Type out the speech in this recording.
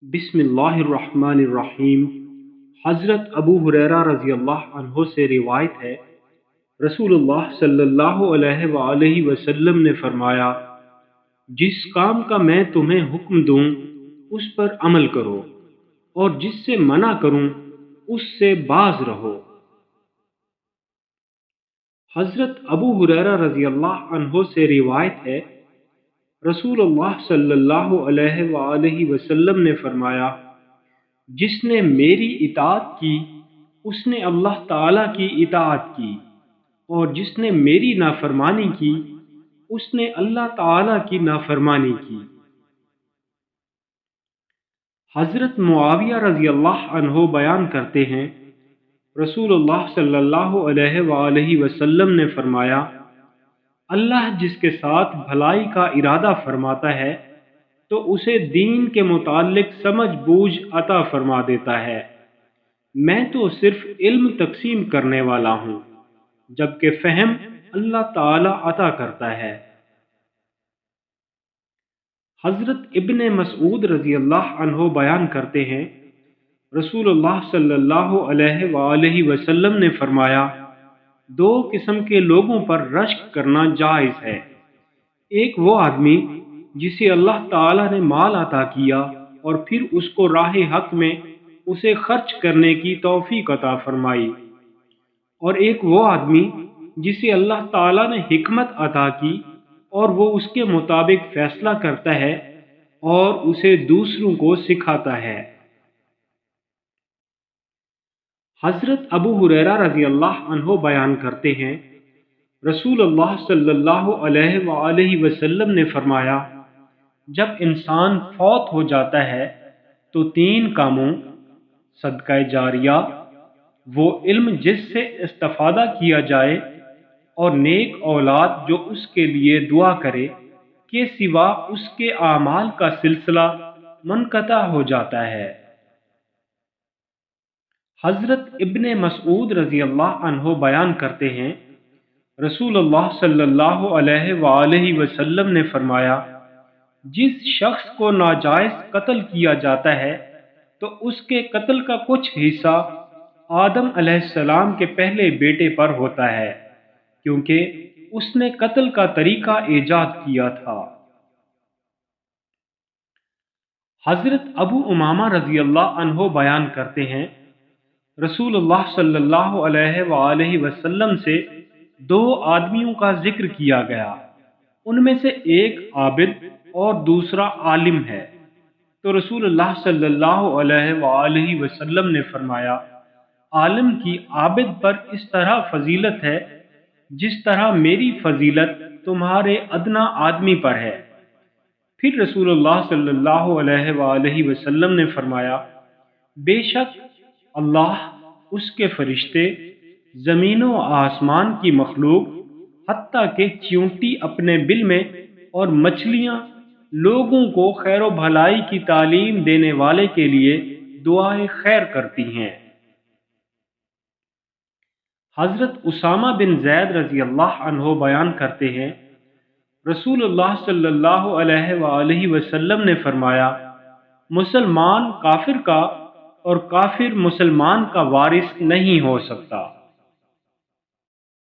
बिस्मिल्लाहिर्रहमानिर्रहीम। हज़रत अबू हुरैरा रज़ी अल्लाह अन्हो से रिवायत है, रसूलुल्लाह सल्लल्लाहु अलैहि वसल्लम ने फरमाया, जिस काम का मैं तुम्हें हुक्म दूं उस पर अमल करो और जिससे मना करूं उससे बाज रहो। हज़रत अबू हुरैरा रज़ी अल्लाह अन्हो से रिवायत है, रसूलुल्लाह सल्लल्लाहु अलैहि वसल्लम ने फरमाया, जिसने मेरी इताअत की उसने अल्लाह ताला की इताअत की और जिसने मेरी नाफरमानी की उसने अल्लाह ताला की नाफरमानी की। हज़रत मुआविया रज़ी अल्लाह अन्हो बयान करते हैं, रसूलुल्लाह सल्लल्लाहु अलैहि वसल्लम ने फरमाया, अल्लाह जिसके साथ भलाई का इरादा फरमाता है तो उसे दीन के मुताल्लिक समझ बूझ अता फरमा देता है। मैं तो सिर्फ इल्म तक़सीम करने वाला हूँ, जबकि फ़हम अल्लाह ताला अता करता है। हज़रत इब्ने मसऊद रज़ी अल्लाह अन्हो बयान करते हैं, रसूलुल्लाह सल्लल्लाहु अलैहि वसल्लम ने फरमाया, दो किस्म के लोगों पर रश्क करना जायज़ है। एक वो आदमी जिसे अल्लाह ताला ने माल अता किया और फिर उसको राह हक में उसे खर्च करने की तौफीक अता फरमाई, और एक वो आदमी जिसे अल्लाह ताला ने हिकमत अता की और वो उसके मुताबिक फैसला करता है और उसे दूसरों को सिखाता है। हज़रत अबू हुरैरा रज़ी अल्लाह अन्हो बयान करते हैं, रसूलुल्लाह सल्लल्लाहु अलैहि वसल्लम ने फरमाया, जब इंसान फौत हो जाता है तो तीन कामों, सदका जारिया, वो इल्म जिससे इस्तिफादा किया जाए, और नेक औलाद जो उसके लिए दुआ करे, के सिवा उसके आमाल का सिलसिला मुनक़ता हो जाता है। हज़रत इब्ने मसऊद रज़ी अल्लाह अन्हो बयान करते हैं, रसूलुल्लाह सल्लल्लाहु अलैहि वसल्लम ने फरमाया, जिस शख्स को नाजायज़ कत्ल किया जाता है तो उसके कत्ल का कुछ हिस्सा आदम अलैहिस्सलाम के पहले बेटे पर होता है, क्योंकि उसने कत्ल का तरीका ईजाद किया था। हज़रत अबू उमामा रज़ी अल्लाह अन्हो बयान करते हैं, रसूलुल्लाह सल्लल्लाहु अलैहि वसल्लम से दो आदमियों का जिक्र किया गया, उनमें से एक आबिद और दूसरा आलिम है। तो रसूलुल्लाह सल्लल्लाहु अलैहि वसल्लम ने फरमाया, आलिम की आबिद पर इस तरह फजीलत है जिस तरह मेरी फजीलत तुम्हारे अदना आदमी पर है। फिर रसूलुल्लाह सल्लल्लाहु अलैहि वसल्लम ने फरमाया, बेशक अल्लाह, उसके फरिश्ते, ज़मीन व आसमान की मखलूक, हत्ता के चींटी अपने बिल में, और मछलियाँ लोगों को खैर व भलाई की तालीम देने वाले के लिए दुआए खैर करती हैं। हज़रत उसामा बिन ज़ैद रज़ी अल्लाह अन्हो बयान करते हैं, रसूलुल्लाह सल्लल्लाहु अलैहि वसल्लम ने फरमाया, मुसलमान काफिर का और काफिर मुसलमान का वारिस नहीं हो सकता।